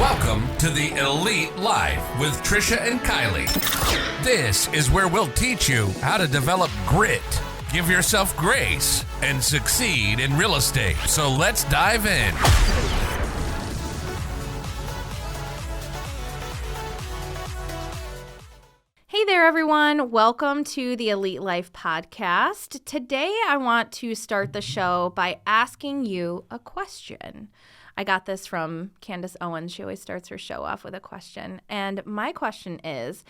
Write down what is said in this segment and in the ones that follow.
Welcome to the Elite Life with Trisha and Kylie. This is where we'll teach you how to develop grit, give yourself grace, and succeed in real estate. So let's dive in. Hey there, everyone. Welcome to the Elite Life podcast. Today, I want to start the show by asking you a question. I got this from Candace Owens. She always starts her show off with a question. And my question is,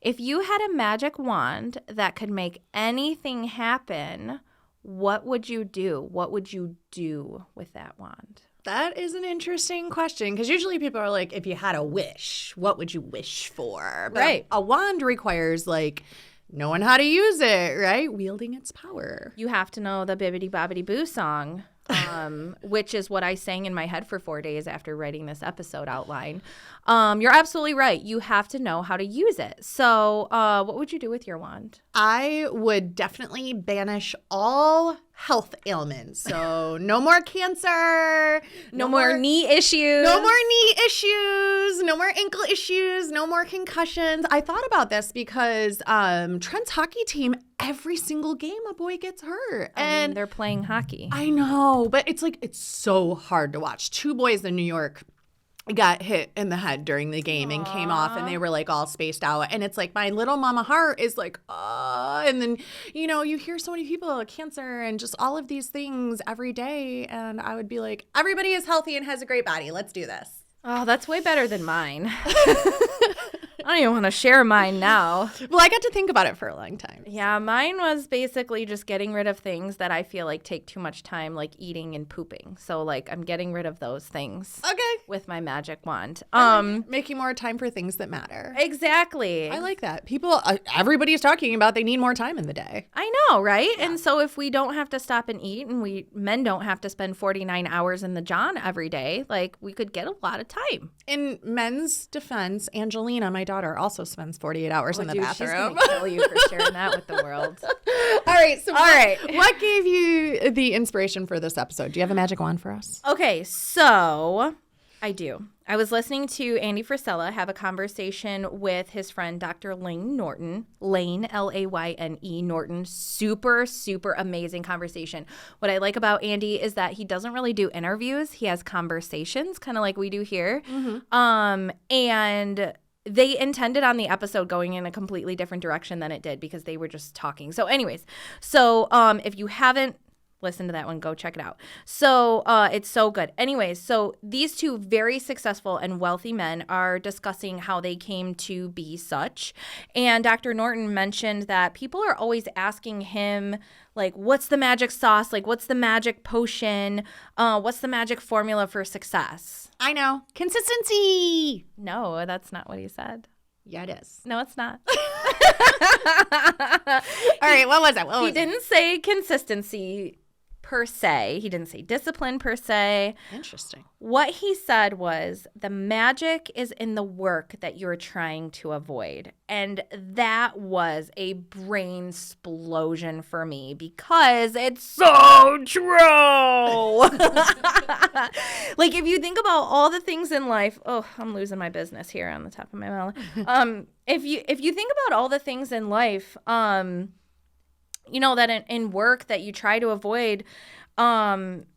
if you had a magic wand that could make anything happen, what would you do? What would you do with that wand? That is an interesting question because usually people are like, if you had a wish, what would you wish for? But right. A wand requires knowing how to use it, right? Wielding its power. You have to know the Bibbidi Bobbidi Boo song, which is what I sang in my head for 4 days after writing this episode outline. You're absolutely right. You have to know how to use it. So what would you do with your wand? I would definitely banish all health ailments. So no more cancer. No more knee issues. No more knee issues. No more ankle issues. No more concussions. I thought about this because Trent's hockey team, every single game a boy gets hurt. I mean, they're playing hockey. I know, but it's so hard to watch. 2 boys in New York got hit in the head during the game and came off, and they were all spaced out, and it's my little mama heart is and then you hear so many people cancer and just all of these things every day, and I would be like, everybody is healthy and has a great body, let's do this. Oh, that's way better than mine. I don't even want to share mine now. Well, I got to think about it for a long time. Yeah, mine was basically just getting rid of things that I feel take too much time, like eating and pooping. So I'm getting rid of those things. Okay. With my magic wand. Making more time for things that matter. Exactly. I like that. People, everybody's talking about they need more time in the day. I know, right? Yeah. And so if we don't have to stop and eat, and men don't have to spend 49 hours in the John every day, we could get a lot of time. In men's defense, Angelina, my daughter, also spends 48 hours in the bathroom. She's going to kill you for sharing that with the world. All right. So what gave you the inspiration for this episode? Do you have a magic wand for us? Okay, so I do. I was listening to Andy Frisella have a conversation with his friend, Dr. Layne Norton. Layne, Layne Norton. Super, super amazing conversation. What I like about Andy is that he doesn't really do interviews. He has conversations, kind of like we do here. Mm-hmm. And they intended on the episode going in a completely different direction than it did because they were just talking. So anyways, if you haven't listened to that one, go check it out. So it's so good. Anyways, so these 2 very successful and wealthy men are discussing how they came to be such. And Dr. Norton mentioned that people are always asking him, what's the magic sauce? What's the magic potion? What's the magic formula for success? I know. Consistency. No, that's not what he said. Yeah, it is. No, it's not. All right, what was that? He didn't say consistency per se. He didn't say discipline per se. Interesting. What he said was the magic is in the work that you're trying to avoid. And that was a brain explosion for me because it's so true. If you think about all the things in life, I'm losing my business here on the top of my mouth. If you think about all the things in life, that in work that you try to avoid,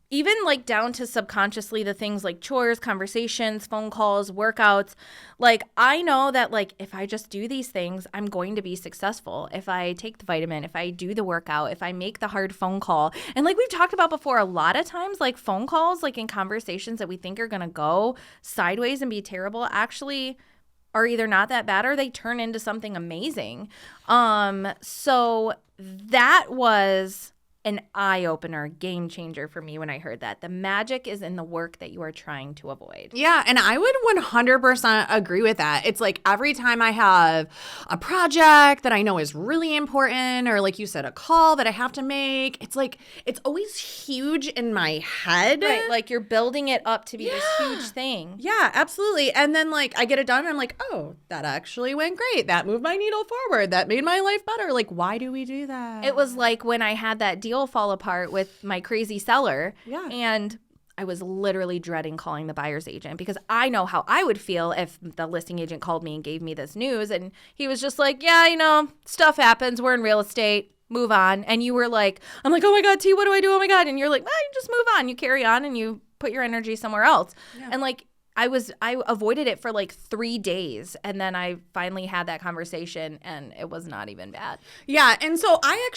even down to subconsciously the things like chores, conversations, phone calls, workouts, I know that if I just do these things, I'm going to be successful. If I take the vitamin, if I do the workout, if I make the hard phone call. And we've talked about before, a lot of times phone calls, in conversations that we think are going to go sideways and be terrible, actually are either not that bad or they turn into something amazing. So that was an eye-opener, game changer for me when I heard that. The magic is in the work that you are trying to avoid. Yeah, and I would 100% agree with that. It's every time I have a project that I know is really important, or like you said, a call that I have to make, it's always huge in my head. Right, you're building it up to be this huge thing. Yeah, absolutely. And then I get it done and I'm like, oh, that actually went great. That moved my needle forward. That made my life better. Why do we do that? It was when I had that deal fall apart with my crazy seller. Yeah. And I was literally dreading calling the buyer's agent because I know how I would feel if the listing agent called me and gave me this news. And he was just like, yeah, stuff happens. We're in real estate. Move on. And you were like, I'm like, oh my God, T, what do I do? Oh my God. And you're like, you just move on. You carry on and you put your energy somewhere else. Yeah. And like, I avoided it for like 3 days, and then I finally had that conversation, and it was not even bad. Yeah, and so I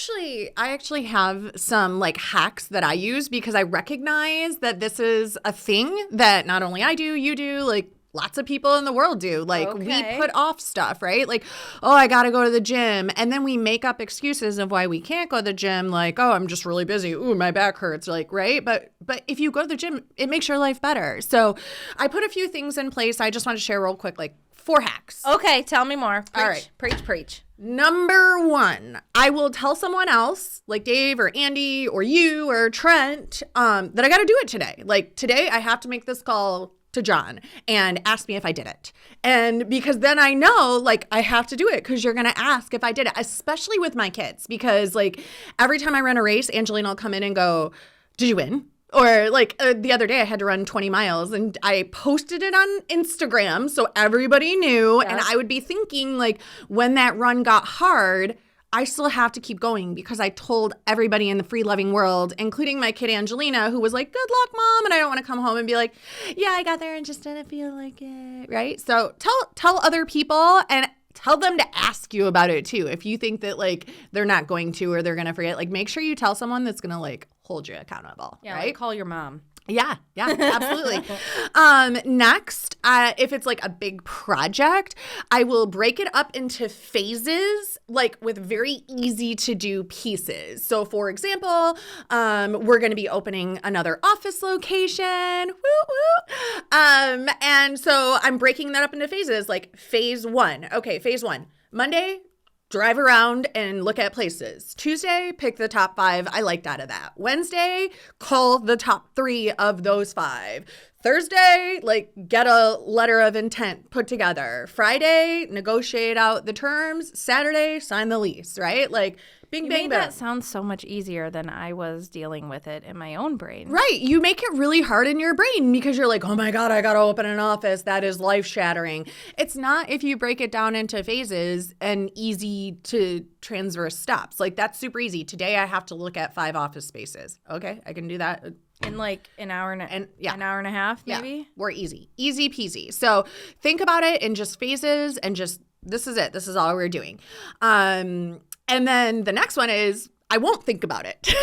actually have some like hacks that I use because I recognize that this is a thing that not only I do, you do, like lots of people in the world do. Like we put off stuff, right? Like, oh, I got to go to the gym. And then we make up excuses of why we can't go to the gym. Like, oh, I'm just really busy. Ooh, my back hurts. Like, right. But if you go to the gym, it makes your life better. So I put a few things in place. I just want to share real quick, like 4 hacks. Okay. Tell me more. Preach, all right. Preach. Number 1, I will tell someone else like Dave or Andy or you or Trent that I got to do it today. Like today I have to make this call to John and ask me if I did it. And because then I know like I have to do it because you're going to ask if I did it, especially with my kids, because like every time I run a race, Angelina will come in and go, did you win? Or like the other day I had to run 20 miles and I posted it on Instagram so everybody knew. Yeah. And I would be thinking like when that run got hard, I still have to keep going because I told everybody in the free loving world, including my kid Angelina, who was like, good luck, Mom. And I don't want to come home and be like, yeah, I got there and just didn't feel like it. Right. So tell other people and tell them to ask you about it too. If you think that like they're not going to or they're going to forget, like make sure you tell someone that's going to like hold you accountable. Yeah. Right. Like call your mom. Yeah, absolutely. Next, if it's like a big project, I will break it up into phases, like with very easy to do pieces. So for example, we're going to be opening another office location. Woo, woo. And so I'm breaking that up into phases, like phase 1. Okay, phase 1, Monday, drive around and look at places. Tuesday, pick the top 5 I liked out of that. Wednesday, call the top 3 of those 5. Thursday, like get a letter of intent put together. Friday, negotiate out the terms. Saturday, sign the lease, right? Like bing, you bang, made bang. That sounds so much easier than I was dealing with it in my own brain. Right. You make it really hard in your brain because you're like, oh my God, I got to open an office. That is life shattering. It's not if you break it down into phases and easy to transverse steps. Like that's super easy. Today I have to look at 5 office spaces. Okay, I can do that. In like an hour and a half, maybe? Yeah, we're easy peasy. So think about it in just phases and just, this is it. This is all we're doing. And then the next one is, I won't think about it. So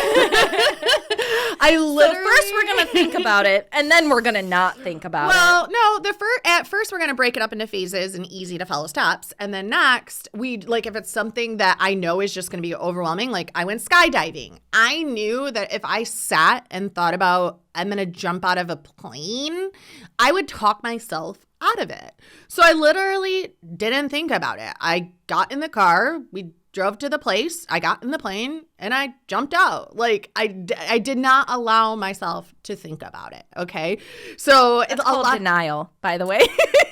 first we're going to think about it, and then we're going to not think about it. Well, no, at first we're going to break it up into phases and easy to follow steps. And then next, if it's something that I know is just going to be overwhelming, like I went skydiving. I knew that if I sat and thought about, I'm going to jump out of a plane, I would talk myself out of it. So I literally didn't think about it. I got in the car, we drove to the place, I got in the plane, and I jumped out. Like, I did not allow myself to think about it, okay? So it's called denial, by the way.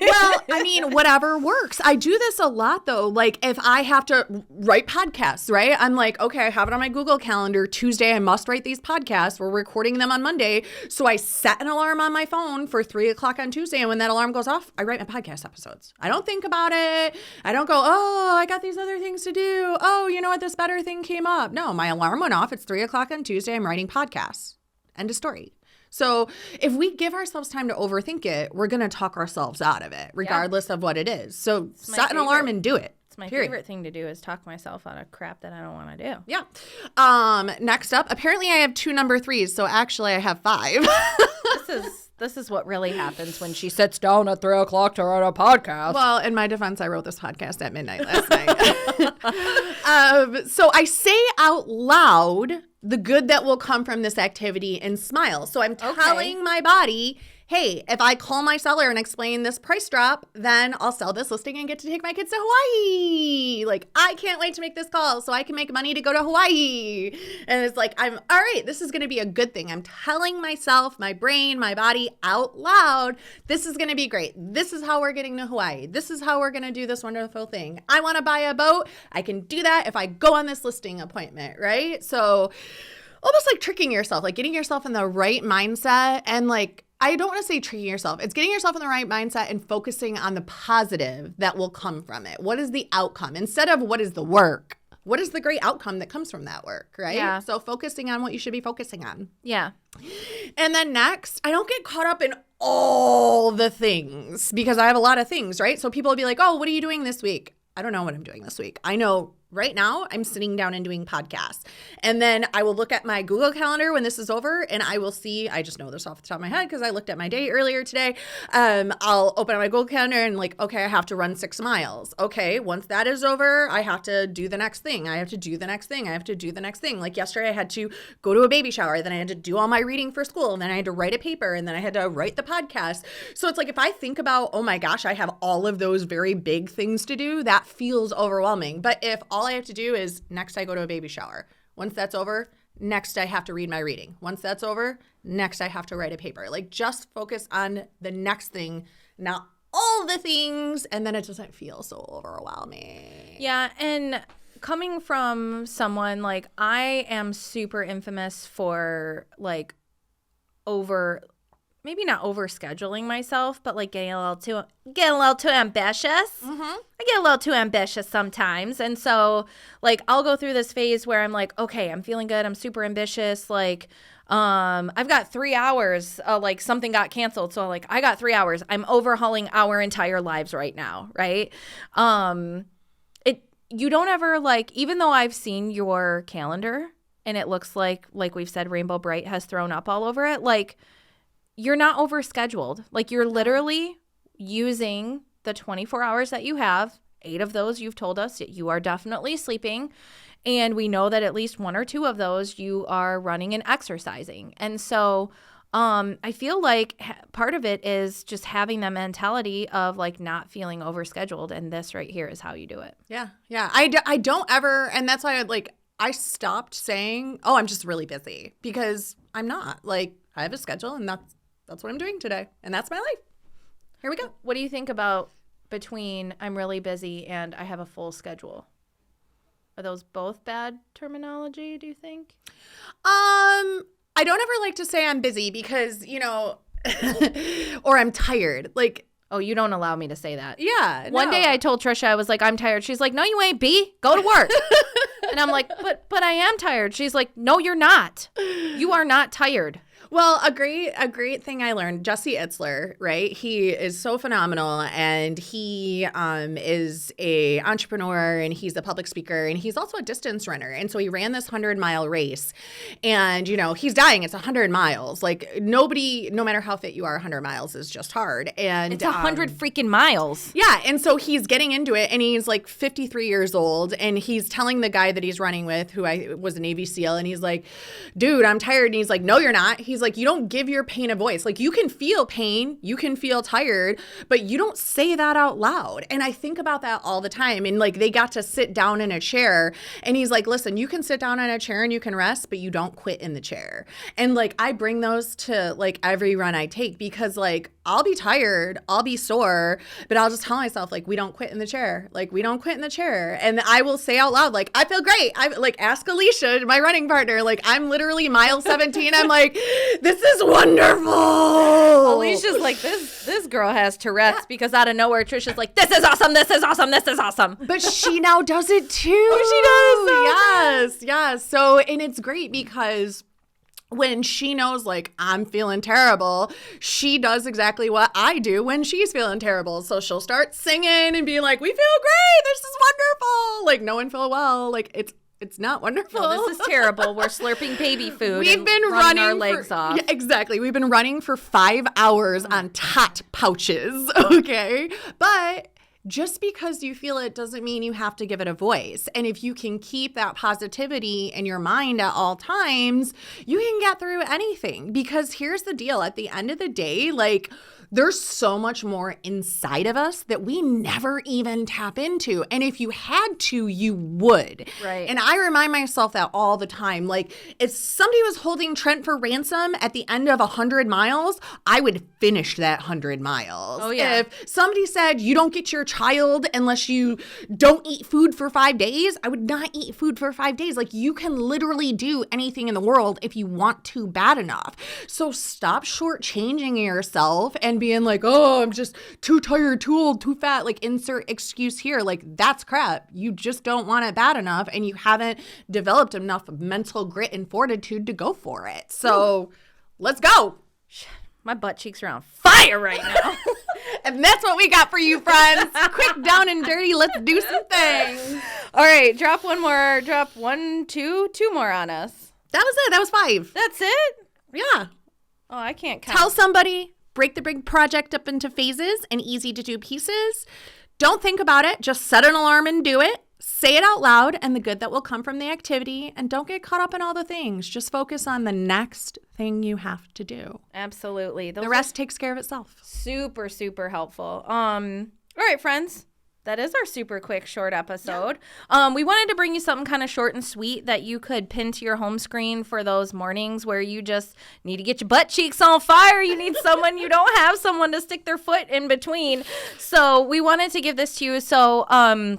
Well, I mean, whatever works. I do this a lot, though. Like, if I have to write podcasts, right? I'm like, okay, I have it on my Google Calendar. Tuesday, I must write these podcasts. We're recording them on Monday. So I set an alarm on my phone for 3 o'clock on Tuesday. And when that alarm goes off, I write my podcast episodes. I don't think about it. I don't go, oh, I got these other things to do. Oh, you know what? This better thing came up. No, my alarm went off. It's 3 o'clock on Tuesday. I'm writing podcasts. End of story. So if we give ourselves time to overthink it, we're going to talk ourselves out of it, regardless of what it is. So set an alarm and do it. It's my favorite thing to do is talk myself out of crap that I don't want to do. Yeah. Next up, apparently I have 2 number 3s. So actually I have 5. This is what really happens when she sits down at 3 o'clock to write a podcast. Well, in my defense, I wrote this podcast at midnight last night. So I say out loud the good that will come from this activity and smile. So I'm telling my body, hey, if I call my seller and explain this price drop, then I'll sell this listing and get to take my kids to Hawaii. Like, I can't wait to make this call so I can make money to go to Hawaii. And it's like, all right, this is going to be a good thing. I'm telling myself, my brain, my body out loud, this is going to be great. This is how we're getting to Hawaii. This is how we're going to do this wonderful thing. I want to buy a boat. I can do that if I go on this listing appointment, right? So almost like tricking yourself, like getting yourself in the right mindset. And like, I don't want to say tricking yourself. It's getting yourself in the right mindset and focusing on the positive that will come from it. What is the outcome? Instead of what is the work, what is the great outcome that comes from that work, right? Yeah. So focusing on what you should be focusing on. Yeah. And then next, I don't get caught up in all the things because I have a lot of things, right? So people will be like, oh, what are you doing this week? I don't know what I'm doing this week. I know right now I'm sitting down and doing podcasts. And then I will look at my Google Calendar when this is over and I will see, I just know this off the top of my head because I looked at my day earlier today. I'll open up my Google Calendar and like, okay, I have to run 6 miles. Okay, once that is over, I have to do the next thing. I have to do the next thing. I have to do the next thing. Like yesterday I had to go to a baby shower. Then I had to do all my reading for school. And then I had to write a paper. And then I had to write the podcast. So it's like if I think about, oh my gosh, I have all of those very big things to do, that feels overwhelming. But if all I have to do is next I go to a baby shower. Once that's over, next I have to read my reading. Once that's over, next I have to write a paper. Like just focus on the next thing, not all the things, and then it doesn't feel so overwhelming. Yeah, and coming from someone like I am super infamous for like maybe not over scheduling myself, but like getting a little too ambitious. I get a little too ambitious sometimes. And so like I'll go through this phase where I'm like, okay, I'm feeling good. I'm super ambitious. Like I've got 3 hours, like something got canceled. So like I got 3 hours. I'm overhauling our entire lives right now. Right. You don't ever like, even though I've seen your calendar and it looks like we've said, Rainbow Bright has thrown up all over it. Like, you're not overscheduled. Like you're literally using the 24 hours that you have. 8 of those you've told us that you are definitely sleeping. And we know that at least 1 or 2 of those you are running and exercising. And so I feel like part of it is just having the mentality of like not feeling overscheduled. And this right here is how you do it. Yeah. Yeah. I don't ever, and that's why I stopped saying, oh, I'm just really busy because I'm not. Like I have a schedule and that's what I'm doing today. And that's my life. Here we go. What do you think about between I'm really busy and I have a full schedule? Are those both bad terminology, do you think? I don't ever like to say I'm busy because, or I'm tired. Like, oh, you don't allow me to say that. Yeah. One day I told Trisha, I was like, I'm tired. She's like, no, you ain't, B. Go to work. And I'm like, but I am tired. She's like, no, you're not. You are not tired. Well, a great thing I learned, Jesse Itzler, right? He is so phenomenal, and he is a entrepreneur, and he's a public speaker, and he's also a distance runner. And so he ran this 100-mile race, and he's dying. It's 100 miles. Like nobody, no matter how fit you are, 100 miles is just hard. And it's 100 freaking miles. Yeah, and so he's getting into it, and he's like 53 years old, and he's telling the guy that he's running with, who was a Navy SEAL, and he's like, dude, I'm tired. And he's like, no, you're not. He's like, you don't give your pain a voice. Like you can feel pain, you can feel tired, but you don't say that out loud. And I think about that all the time. And like they got to sit down in a chair, and he's like, listen, you can sit down in a chair and you can rest, but you don't quit in the chair. And like I bring those to like every run I take because like I'll be tired, I'll be sore, but I'll just tell myself like we don't quit in the chair. Like we don't quit in the chair. And I will say out loud, like, I feel great. I like ask Alicia, my running partner, like I'm literally mile 17. I'm like, this is wonderful. Alicia's like, this girl has Tourette's because out of nowhere, Trisha's like, this is awesome, this is awesome, this is awesome. But she now does it too. Oh, she does. Yes. So, and it's great because when she knows like I'm feeling terrible, she does exactly what I do when she's feeling terrible. So she'll start singing and be like, we feel great. This is wonderful. Like no one feel well. Like it's not wonderful. No, this is terrible. We're slurping baby food. We've been running our legs off. Yeah, exactly. We've been running for 5 hours on tot pouches. Okay. But just because you feel it doesn't mean you have to give it a voice. And if you can keep that positivity in your mind at all times, you can get through anything. Because here's the deal. At the end of the day, like there's so much more inside of us that we never even tap into. And if you had to, you would. Right. And I remind myself that all the time. Like, if somebody was holding Trent for ransom at the end of 100 miles, I would finish that 100 miles. Oh, yeah. If somebody said you don't get your child unless you don't eat food for 5 days, I would not eat food for 5 days. Like, you can literally do anything in the world if you want to bad enough. So stop shortchanging yourself and being like, oh, I'm just too tired, too old, too fat, like insert excuse here. Like, that's crap. You just don't want it bad enough and you haven't developed enough mental grit and fortitude to go for it. So let's go. My butt cheeks are on fire right now. And that's what we got for you, friends. Quick, down and dirty. Let's do some things. All right, drop two more on us. That was it. That was 5. That's it? Yeah. Oh, I can't count. Tell somebody, break the big project up into phases and easy to do pieces. Don't think about it. Just set an alarm and do it. Say it out loud and the good that will come from the activity. And don't get caught up in all the things. Just focus on the next thing you have to do. Absolutely. The rest takes care of itself. Super, super helpful. All right, friends. That is our super quick short episode. Yeah. We wanted to bring you something kind of short and sweet that you could pin to your home screen for those mornings where you just need to get your butt cheeks on fire. You need someone, you don't have someone to stick their foot in between. So we wanted to give this to you. So, blah,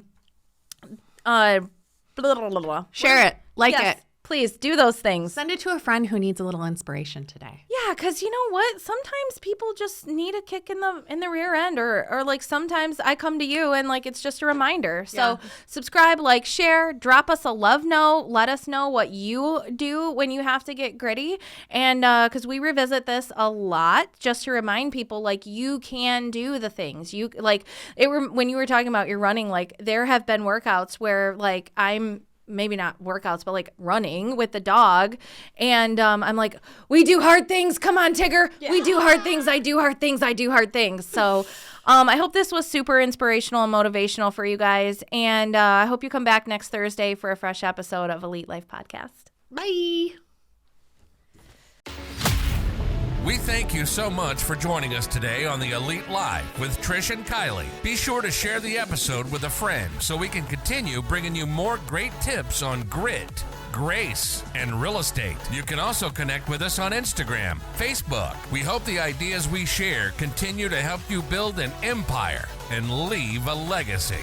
blah, blah, blah. Share it. Like it. Please do those things. Send it to a friend who needs a little inspiration today. Yeah, because you know what? Sometimes people just need a kick in the rear end, or like sometimes I come to you and like it's just a reminder. So subscribe, like, share, drop us a love note. Let us know what you do when you have to get gritty, and because we revisit this a lot, just to remind people like you can do the things you like. When you were talking about your running, like there have been workouts where like I'm. Maybe not workouts, but like running with the dog. And I'm like, we do hard things. Come on, Tigger. Yeah. We do hard things. I do hard things. I do hard things. So I hope this was super inspirational and motivational for you guys. And I hope you come back next Thursday for a fresh episode of Elite Life Podcast. Bye. We thank you so much for joining us today on the Elite Life with Trish and Kylie. Be sure to share the episode with a friend so we can continue bringing you more great tips on grit, grace, and real estate. You can also connect with us on Instagram, Facebook. We hope the ideas we share continue to help you build an empire and leave a legacy.